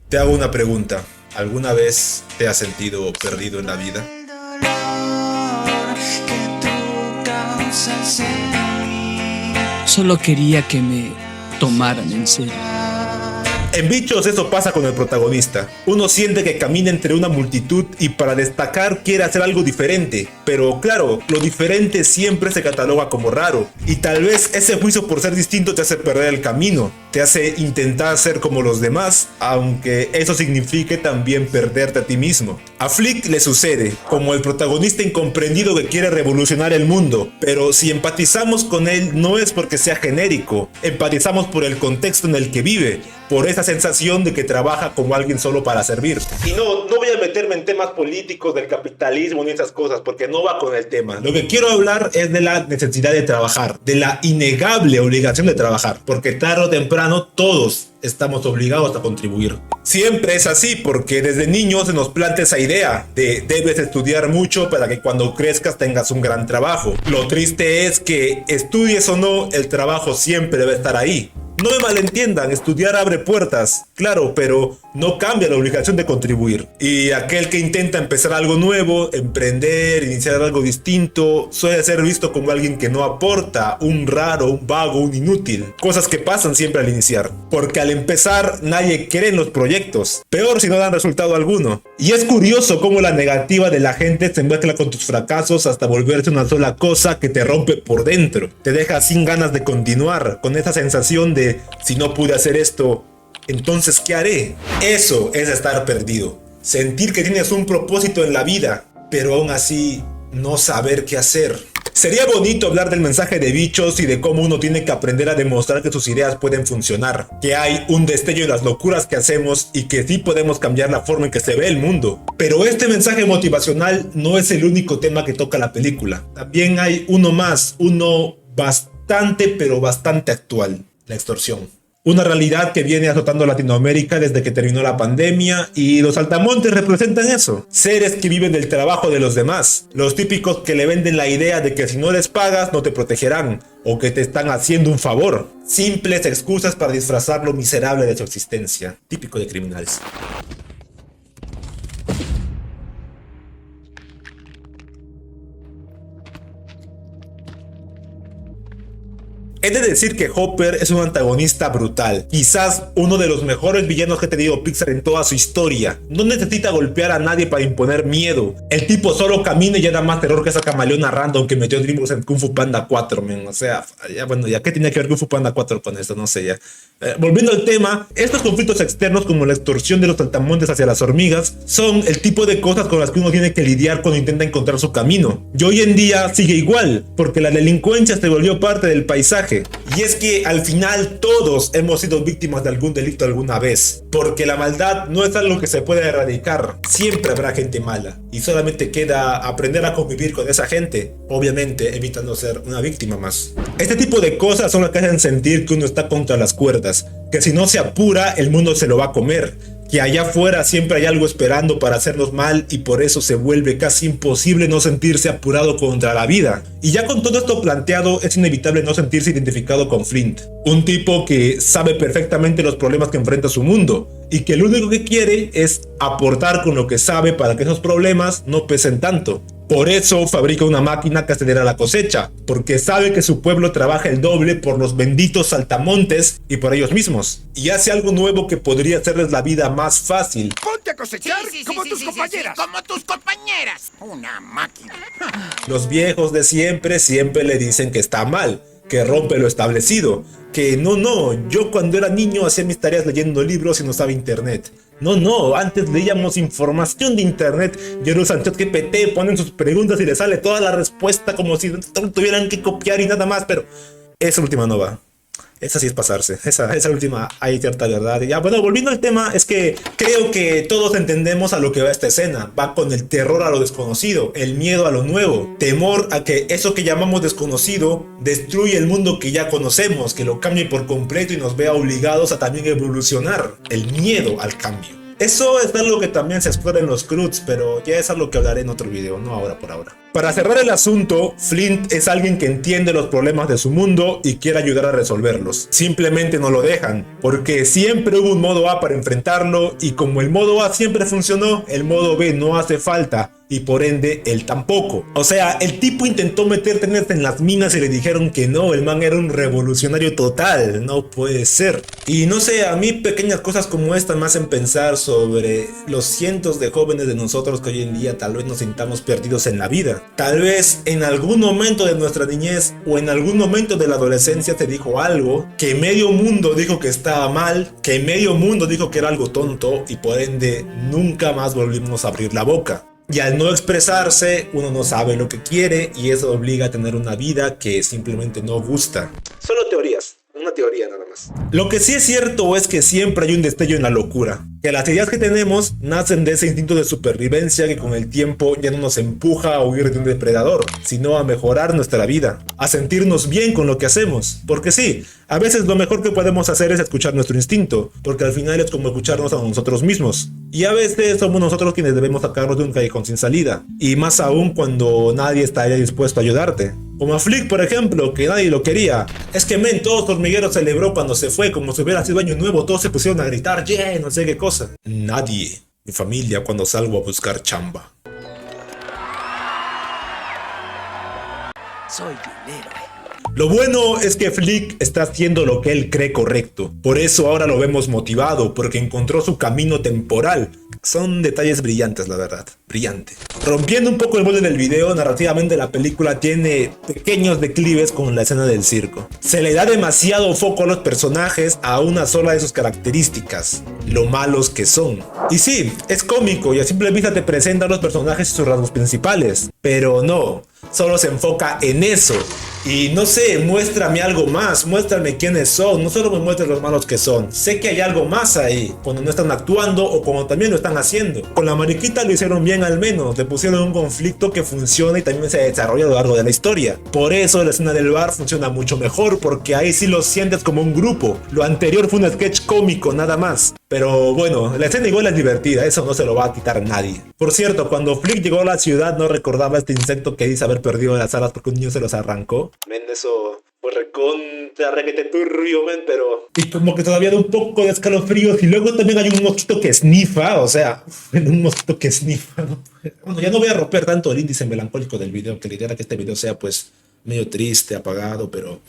Te hago una pregunta. ¿Alguna vez te has sentido perdido en la vida? Solo quería que me tomaran en serio. En Bichos eso pasa con el protagonista. Uno siente que camina entre una multitud y para destacar quiere hacer algo diferente. Pero claro, lo diferente siempre se cataloga como raro. Y tal vez ese juicio por ser distinto te hace perder el camino. Te hace intentar ser como los demás, aunque eso signifique también perderte a ti mismo. A Flick le sucede, como el protagonista incomprendido que quiere revolucionar el mundo. Pero si empatizamos con él no es porque sea genérico. Empatizamos por el contexto en el que vive. Por esa sensación de que trabaja como alguien solo para servir. Y no voy a meterme en temas políticos del capitalismo ni esas cosas, porque no va con el tema. Lo que quiero hablar es de la necesidad de trabajar, de la innegable obligación de trabajar, porque tarde o temprano todos estamos obligados a contribuir. Siempre es así, porque desde niños se nos plantea esa idea de debes estudiar mucho para que cuando crezcas tengas un gran trabajo. Lo triste es que estudies o no, el trabajo siempre debe estar ahí. No me malentiendan, estudiar abre puertas, claro, pero no cambia la obligación de contribuir. Y aquel que intenta empezar algo nuevo, emprender, iniciar algo distinto, suele ser visto como alguien que no aporta, un raro, un vago, un inútil. Cosas que pasan siempre al iniciar. Porque al empezar nadie cree en los proyectos. Peor si no dan resultado alguno. Y es curioso cómo la negativa de la gente se mezcla con tus fracasos hasta volverse una sola cosa que te rompe por dentro. Te deja sin ganas de continuar, con esa sensación de si no pude hacer esto, entonces ¿qué haré? Eso es estar perdido. Sentir que tienes un propósito en la vida, pero aún así no saber qué hacer. Sería bonito hablar del mensaje de Bichos y de cómo uno tiene que aprender a demostrar que sus ideas pueden funcionar, que hay un destello en las locuras que hacemos y que sí podemos cambiar la forma en que se ve el mundo. Pero este mensaje motivacional no es el único tema que toca la película. También hay uno más, uno bastante pero bastante actual. La extorsión. Una realidad que viene azotando Latinoamérica desde que terminó la pandemia y los saltamontes representan eso. Seres que viven del trabajo de los demás. Los típicos que le venden la idea de que si no les pagas no te protegerán o que te están haciendo un favor. Simples excusas para disfrazar lo miserable de su existencia. Típico de criminales. He de decir que Hopper es un antagonista brutal, quizás uno de los mejores villanos que ha tenido Pixar en toda su historia. No necesita golpear a nadie para imponer miedo. El tipo solo camina y ya da más terror que esa camaleona random que metió DreamWorks en Kung Fu Panda 4, man. O sea, ya qué tenía que ver Kung Fu Panda 4 con esto, no sé ya. Volviendo al tema, estos conflictos externos como la extorsión de los saltamontes hacia las hormigas son el tipo de cosas con las que uno tiene que lidiar cuando intenta encontrar su camino. Y hoy en día sigue igual, porque la delincuencia se volvió parte del paisaje. Y es que al final todos hemos sido víctimas de algún delito alguna vez, porque la maldad no es algo que se pueda erradicar. Siempre habrá gente mala y solamente queda aprender a convivir con esa gente, obviamente evitando ser una víctima más. Este tipo de cosas son las que hacen sentir que uno está contra las cuerdas, que si no se apura el mundo se lo va a comer, que allá afuera siempre hay algo esperando para hacernos mal y por eso se vuelve casi imposible no sentirse apurado contra la vida. Y ya con todo esto planteado, es inevitable no sentirse identificado con Flint, un tipo que sabe perfectamente los problemas que enfrenta su mundo y que lo único que quiere es aportar con lo que sabe para que esos problemas no pesen tanto. Por eso fabrica una máquina que acelera la cosecha, porque sabe que su pueblo trabaja el doble por los benditos saltamontes y por ellos mismos. Y hace algo nuevo que podría hacerles la vida más fácil. ¡Ponte a cosechar como tus compañeras! Como tus compañeras. Una máquina. Los viejos de siempre le dicen que está mal, que rompe lo establecido, que no, yo cuando era niño hacía mis tareas leyendo libros y no usaba internet. No, antes leíamos información de internet y ahora usan ChatGPT, ponen sus preguntas y les sale toda la respuesta como si tuvieran que copiar y nada más, pero esa última no va. Esa sí es pasarse, esa última hay cierta verdad. Y ya, bueno, volviendo al tema, es que creo que todos entendemos a lo que va esta escena. Va con el terror a lo desconocido, el miedo a lo nuevo, temor a que eso que llamamos desconocido destruya el mundo que ya conocemos, que lo cambie por completo y nos vea obligados a también evolucionar, el miedo al cambio. Eso es algo que también se explora en los Croods, pero ya es algo que hablaré en otro video, no ahora por ahora. Para cerrar el asunto, Flint es alguien que entiende los problemas de su mundo y quiere ayudar a resolverlos. Simplemente no lo dejan, porque siempre hubo un modo A para enfrentarlo y como el modo A siempre funcionó, el modo B no hace falta. Y por ende, él tampoco. O sea, el tipo intentó meter Tenet en las minas y le dijeron que no, el man era un revolucionario total, no puede ser. Y no sé, a mí pequeñas cosas como esta me hacen pensar sobre los cientos de jóvenes de nosotros que hoy en día tal vez nos sintamos perdidos en la vida. Tal vez en algún momento de nuestra niñez o en algún momento de la adolescencia te dijo algo que medio mundo dijo que estaba mal, que medio mundo dijo que era algo tonto y por ende nunca más volvimos a abrir la boca. Y al no expresarse, uno no sabe lo que quiere y eso obliga a tener una vida que simplemente no gusta. Solo teorías, una teoría nada más. Lo que sí es cierto es que siempre hay un destello en la locura. Que las ideas que tenemos nacen de ese instinto de supervivencia que con el tiempo ya no nos empuja a huir de un depredador, sino a mejorar nuestra vida, a sentirnos bien con lo que hacemos. Porque sí, a veces lo mejor que podemos hacer es escuchar nuestro instinto, porque al final es como escucharnos a nosotros mismos. Y a veces somos nosotros quienes debemos sacarnos de un callejón sin salida, y más aún cuando nadie está ahí dispuesto a ayudarte. Como a Flick, por ejemplo, que nadie lo quería. Es que todo hormiguero celebró cuando se fue, como si hubiera sido año nuevo, todos se pusieron a gritar, yeah, no sé qué cosa. Nadie. Mi familia cuando salgo a buscar chamba. Soy un héroe. Lo bueno es que Flick está haciendo lo que él cree correcto. Por eso ahora lo vemos motivado, porque encontró su camino temporal. Son detalles brillantes, la verdad. Brillante. Rompiendo un poco el molde del video, narrativamente la película tiene pequeños declives con la escena del circo. Se le da demasiado foco a los personajes a una sola de sus características, lo malos que son. Y sí, es cómico y a simple vista te presenta a los personajes y sus rasgos principales, pero no, solo se enfoca en eso. Y no sé, muéstrame algo más, muéstrame quiénes son, no solo me muestres los malos que son. Sé que hay algo más ahí, cuando no están actuando o cuando también lo están haciendo. Con la mariquita lo hicieron bien al menos, le pusieron un conflicto que funciona y también se desarrolla a lo largo de la historia. Por eso la escena del bar funciona mucho mejor, porque ahí sí lo sientes como un grupo. Lo anterior fue un sketch cómico, nada más. Pero bueno, la escena igual es divertida, eso no se lo va a quitar nadie. Por cierto, cuando Flick llegó a la ciudad no recordaba este insecto que dice haber perdido las alas porque un niño se los arrancó. Men, eso fue recontra requete turbio, men, pero... Y como que todavía da un poco de escalofríos y luego también hay un mosquito que snifa, o sea, un mosquito que snifa, ¿no? Bueno, ya no voy a romper tanto el índice melancólico del video, que la idea era que este video sea pues medio triste, apagado, pero...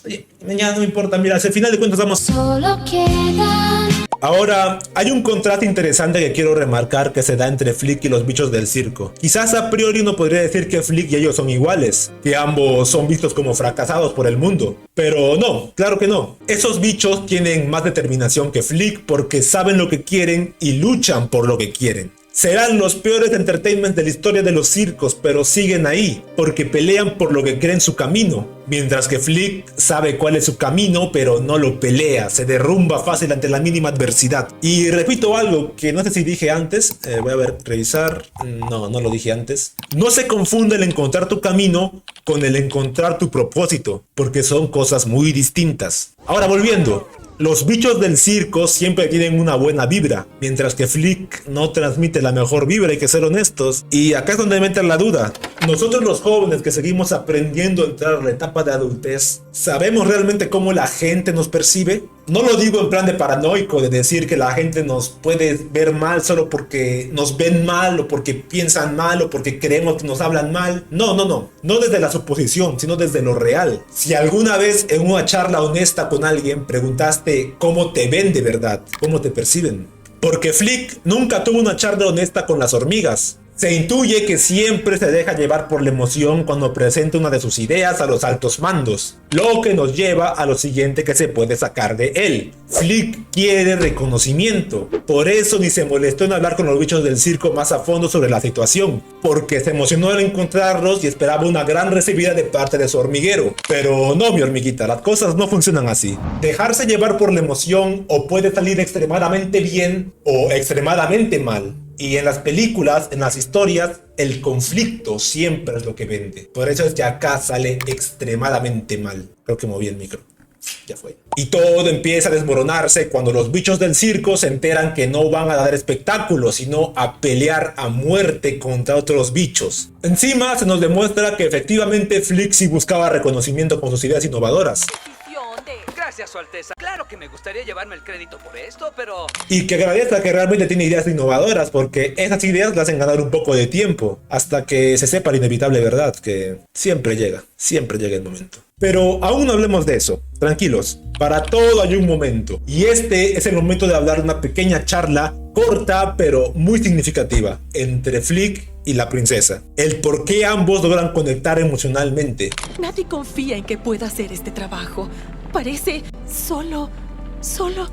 Oye, ya no importa, mira, al final de cuentas vamos... Solo quedan... Ahora, hay un contraste interesante que quiero remarcar que se da entre Flick y los bichos del circo. Quizás a priori uno podría decir que Flick y ellos son iguales, que ambos son vistos como fracasados por el mundo. Pero no, claro que no. Esos bichos tienen más determinación que Flick porque saben lo que quieren y luchan por lo que quieren. Serán los peores entertainments de la historia de los circos, pero siguen ahí, porque pelean por lo que creen su camino. Mientras que Flick sabe cuál es su camino, pero no lo pelea, se derrumba fácil ante la mínima adversidad. Y repito algo que no sé si dije antes, voy a ver, revisar, no lo dije antes. No se confunde el encontrar tu camino con el encontrar tu propósito, porque son cosas muy distintas. Ahora volviendo. Los bichos del circo siempre tienen una buena vibra, mientras que Flick no transmite la mejor vibra, hay que ser honestos. Y acá es donde me entra la duda. Nosotros los jóvenes que seguimos aprendiendo a entrar a la etapa de adultez, ¿sabemos realmente cómo la gente nos percibe? No lo digo en plan de paranoico, de decir que la gente nos puede ver mal solo porque nos ven mal, o porque piensan mal, o porque creemos que nos hablan mal. No desde la suposición, sino desde lo real. Si alguna vez en una charla honesta con alguien preguntaste cómo te ven de verdad, cómo te perciben. Porque Flick nunca tuvo una charla honesta con las hormigas. Se intuye que siempre se deja llevar por la emoción cuando presenta una de sus ideas a los altos mandos, lo que nos lleva a lo siguiente que se puede sacar de él. Flick quiere reconocimiento, por eso ni se molestó en hablar con los bichos del circo más a fondo sobre la situación, porque se emocionó al encontrarlos y esperaba una gran recibida de parte de su hormiguero. Pero no, mi hormiguita, las cosas no funcionan así. Dejarse llevar por la emoción o puede salir extremadamente bien o extremadamente mal. Y en las películas, en las historias, el conflicto siempre es lo que vende. Por eso es que acá sale extremadamente mal. Creo que moví el micro. Ya fue. Y todo empieza a desmoronarse cuando los bichos del circo se enteran que no van a dar espectáculos, sino a pelear a muerte contra otros bichos. Encima se nos demuestra que efectivamente Flick sí buscaba reconocimiento con sus ideas innovadoras. Gracias, Su Alteza. Claro que me gustaría llevarme el crédito por esto, pero... Y que agradezca que realmente tiene ideas innovadoras, porque esas ideas le hacen ganar un poco de tiempo, hasta que se sepa la inevitable verdad, que siempre llega el momento. Pero aún no hablemos de eso, tranquilos, para todo hay un momento, y este es el momento de hablar de una pequeña charla, corta pero muy significativa, entre Flick y la princesa. El por qué ambos logran conectar emocionalmente. Nadie confía en que pueda hacer este trabajo. Parece solo...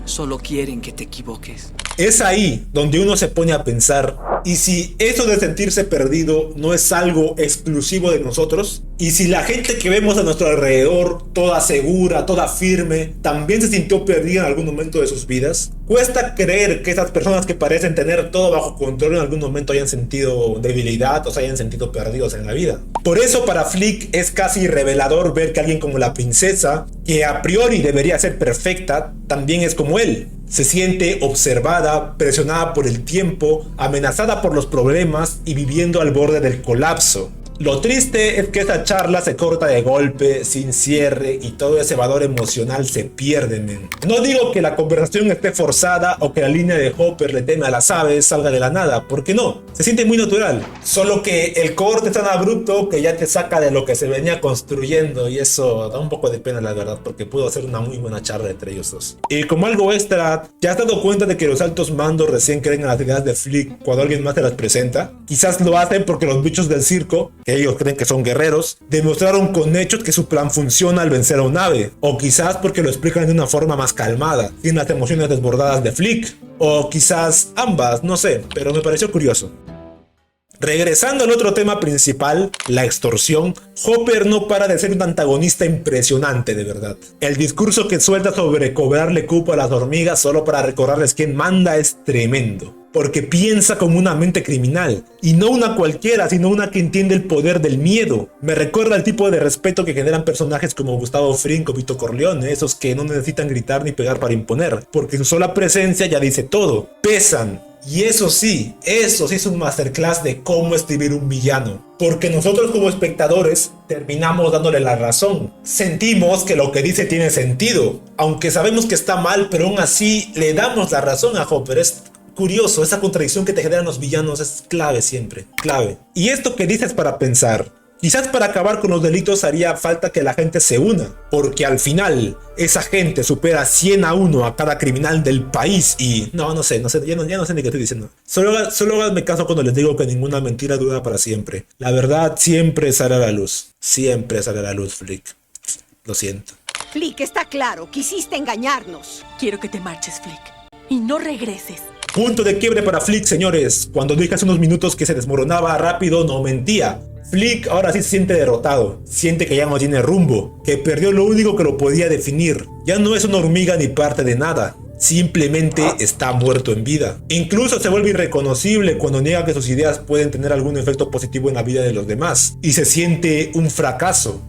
Solo quieren que te equivoques. Es ahí donde uno se pone a pensar, ¿y si eso de sentirse perdido no es algo exclusivo de nosotros? ¿Y si la gente que vemos a nuestro alrededor, toda segura, toda firme, también se sintió perdida en algún momento de sus vidas? Cuesta creer que esas personas que parecen tener todo bajo control en algún momento hayan sentido debilidad o se hayan sentido perdidos en la vida. Por eso para Flick es casi revelador ver que alguien como la princesa, que a priori debería ser perfecta, también es como él. Se siente observada, presionada por el tiempo, amenazada por los problemas y viviendo al borde del colapso. Lo triste es que esa charla se corta de golpe, sin cierre, y todo ese valor emocional se pierde, men. No digo que la conversación esté forzada o que la línea de Hopper le teme a las aves salga de la nada, porque no, se siente muy natural. Solo que el corte es tan abrupto que ya te saca de lo que se venía construyendo, y eso da un poco de pena, la verdad, porque pudo ser una muy buena charla entre ellos dos. Y como algo extra, ¿te has dado cuenta de que los altos mandos recién creen en las ideas de Flick cuando alguien más se las presenta? Quizás lo hacen porque los bichos del circo, que ellos creen que son guerreros, demostraron con hechos que su plan funciona al vencer a un ave, o quizás porque lo explican de una forma más calmada, sin las emociones desbordadas de Flick, o quizás ambas, no sé, pero me pareció curioso. Regresando al otro tema principal, la extorsión, Hopper no para de ser un antagonista impresionante, de verdad. El discurso que suelta sobre cobrarle cupo a las hormigas solo para recordarles quién manda es tremendo. Porque piensa como una mente criminal, y no una cualquiera, sino una que entiende el poder del miedo. Me recuerda al tipo de respeto que generan personajes como Gustavo Fring o Vito Corleone, esos que no necesitan gritar ni pegar para imponer, porque su sola presencia ya dice todo. Pesan. Y eso sí es un masterclass de cómo escribir un villano. Porque nosotros como espectadores terminamos dándole la razón. Sentimos que lo que dice tiene sentido, aunque sabemos que está mal, pero aún así le damos la razón a Hopper. Es curioso, esa contradicción que te generan los villanos es clave siempre, clave. Y esto que dices para pensar, quizás para acabar con los delitos haría falta que la gente se una, porque al final esa gente supera 100-1 a cada criminal del país y... No sé, ya no sé ni qué estoy diciendo. Solo háganme caso cuando les digo que ninguna mentira dura para siempre. La verdad siempre sale a la luz. Siempre sale a la luz, Flick. Lo siento. Flick, está claro, quisiste engañarnos. Quiero que te marches, Flick, y no regreses. Punto de quiebre para Flick, señores. Cuando dije hace unos minutos que se desmoronaba rápido, no mentía. Flick ahora sí se siente derrotado, siente que ya no tiene rumbo, que perdió lo único que lo podía definir. Ya no es una hormiga ni parte de nada, simplemente está muerto en vida. Incluso se vuelve irreconocible cuando niega que sus ideas pueden tener algún efecto positivo en la vida de los demás, y se siente un fracaso.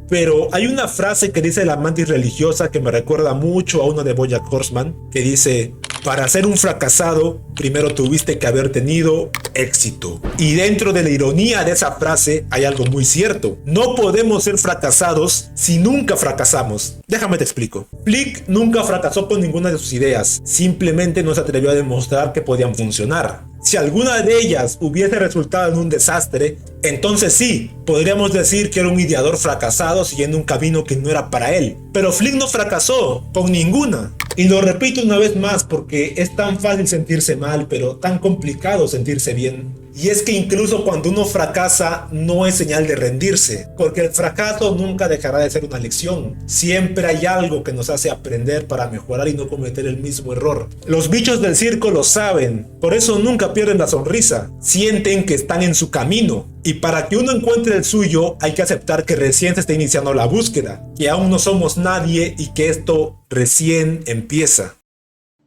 Pero hay una frase que dice la mantis religiosa que me recuerda mucho a una de BoJack Horseman, que dice: para ser un fracasado, primero tuviste que haber tenido éxito. Y dentro de la ironía de esa frase hay algo muy cierto. No podemos ser fracasados si nunca fracasamos. Déjame te explico. Flick nunca fracasó con ninguna de sus ideas. Simplemente no se atrevió a demostrar que podían funcionar. Si alguna de ellas hubiese resultado en un desastre, entonces sí, podríamos decir que era un ideador fracasado siguiendo un camino que no era para él. Pero Flick no fracasó con ninguna. Y lo repito una vez más porque es tan fácil sentirse mal, pero tan complicado sentirse bien. Y es que incluso cuando uno fracasa no es señal de rendirse, porque el fracaso nunca dejará de ser una lección. Siempre hay algo que nos hace aprender para mejorar y no cometer el mismo error. Los bichos del circo lo saben, por eso nunca pierden la sonrisa. Sienten que están en su camino. Y para que uno encuentre el suyo hay que aceptar que recién se está iniciando la búsqueda, que aún no somos nadie y que esto recién empieza.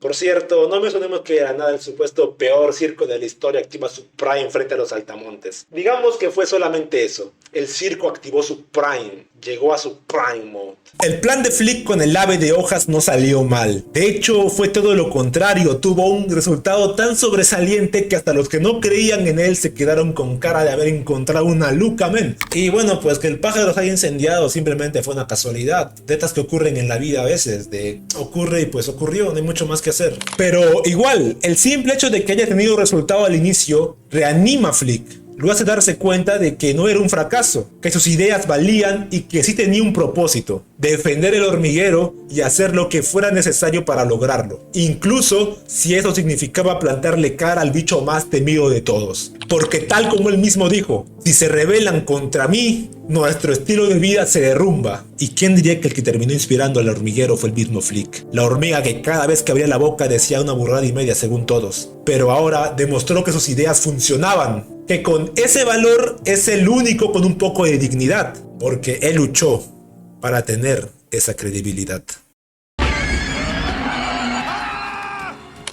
Por cierto, no mencionemos que era nada el supuesto peor circo de la historia activa su Prime frente a los Saltamontes. Digamos que fue solamente eso. El circo activó su Prime, llegó a su Prime Mode. El plan de Flick con el ave de hojas no salió mal. De hecho, fue todo lo contrario. Tuvo un resultado tan sobresaliente que hasta los que no creían en él se quedaron con cara de haber encontrado una luca, men. Y bueno, pues que el pájaro se haya incendiado simplemente fue una casualidad. De estas que ocurren en la vida a veces. Ocurre y pues ocurrió, no hay mucho más que hacer. Pero igual, el simple hecho de que haya tenido resultado al inicio reanima a Flick. Lo hace darse cuenta de que no era un fracaso, que sus ideas valían y que sí tenía un propósito: defender el hormiguero y hacer lo que fuera necesario para lograrlo, incluso si eso significaba plantarle cara al bicho más temido de todos. Porque tal como él mismo dijo, si se rebelan contra mí, nuestro estilo de vida se derrumba. ¿Y quién diría que el que terminó inspirando al hormiguero fue el mismo Flick? La hormiga que cada vez que abría la boca decía una burrada y media según todos, pero ahora demostró que sus ideas funcionaban, que con ese valor es el único con un poco de dignidad, porque él luchó para tener esa credibilidad.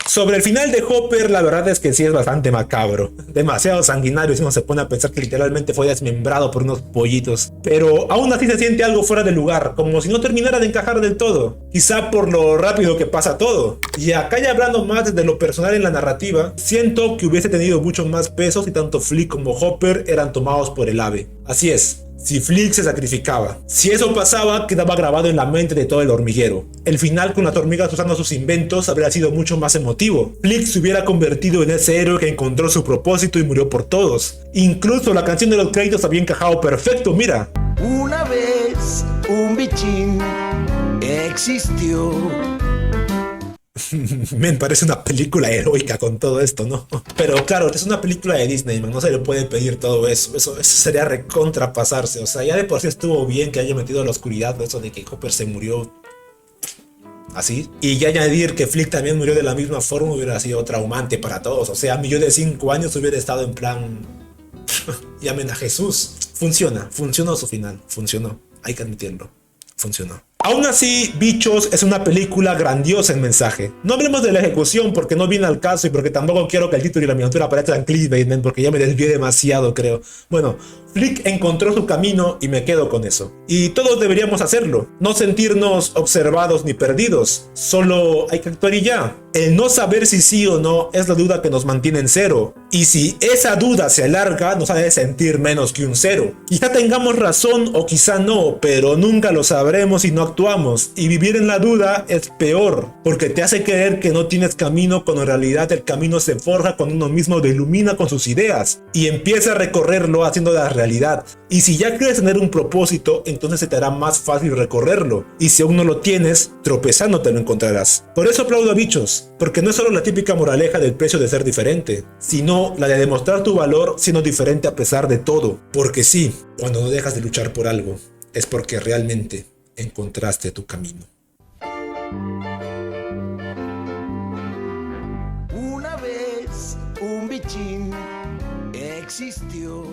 Sobre el final de Hopper, la verdad es que sí es bastante macabro. Demasiado sanguinario si uno se pone a pensar que literalmente fue desmembrado por unos pollitos. Pero aún así se siente algo fuera de lugar, como si no terminara de encajar del todo. Quizá por lo rápido que pasa todo. Y acá ya hablando más desde lo personal en la narrativa, siento que hubiese tenido mucho más peso si tanto Flick como Hopper eran tomados por el ave. Así es. Si Flick se sacrificaba. Si eso pasaba, quedaba grabado en la mente de todo el hormiguero. El final con las hormigas usando sus inventos habría sido mucho más emotivo. Flick se hubiera convertido en ese héroe que encontró su propósito y murió por todos. Incluso la canción de los créditos había encajado perfecto, mira. Una vez un bichín existió. Men, parece una película heroica con todo esto, ¿no? Pero claro, es una película de Disney, man, no se le puede pedir todo eso. Eso sería recontrapasarse. O sea, ya de por sí estuvo bien que haya metido a la oscuridad eso de que Hopper se murió así. Y ya añadir que Flick también murió de la misma forma hubiera sido traumante para todos. O sea, mi yo de 5 años hubiera estado en plan... llamen a Jesús. Funcionó su final, funcionó. Hay que admitirlo, funcionó. Aún así, Bichos es una película grandiosa en mensaje. No hablemos de la ejecución porque no viene al caso y porque tampoco quiero que el título y la miniatura aparezcan clickbait, porque ya me desvié demasiado, creo. Bueno, Flick encontró su camino y me quedo con eso. Y todos deberíamos hacerlo. No sentirnos observados ni perdidos. Solo hay que actuar y ya. El no saber si sí o no es la duda que nos mantiene en cero. Y si esa duda se alarga, nos hace sentir menos que un cero. Quizá tengamos razón o quizá no, pero nunca lo sabremos si no actuamos. Y vivir en la duda es peor, porque te hace creer que no tienes camino cuando en realidad el camino se forja cuando uno mismo lo ilumina con sus ideas y empieza a recorrerlo haciendo la realidad. Y si ya quieres tener un propósito, entonces se te hará más fácil recorrerlo. Y si aún no lo tienes, tropezando te lo encontrarás. Por eso aplaudo a Bichos, porque no es solo la típica moraleja del precio de ser diferente, sino la de demostrar tu valor siendo diferente a pesar de todo. Porque sí, cuando no dejas de luchar por algo, es porque realmente encontraste tu camino. Una vez un bichín existió.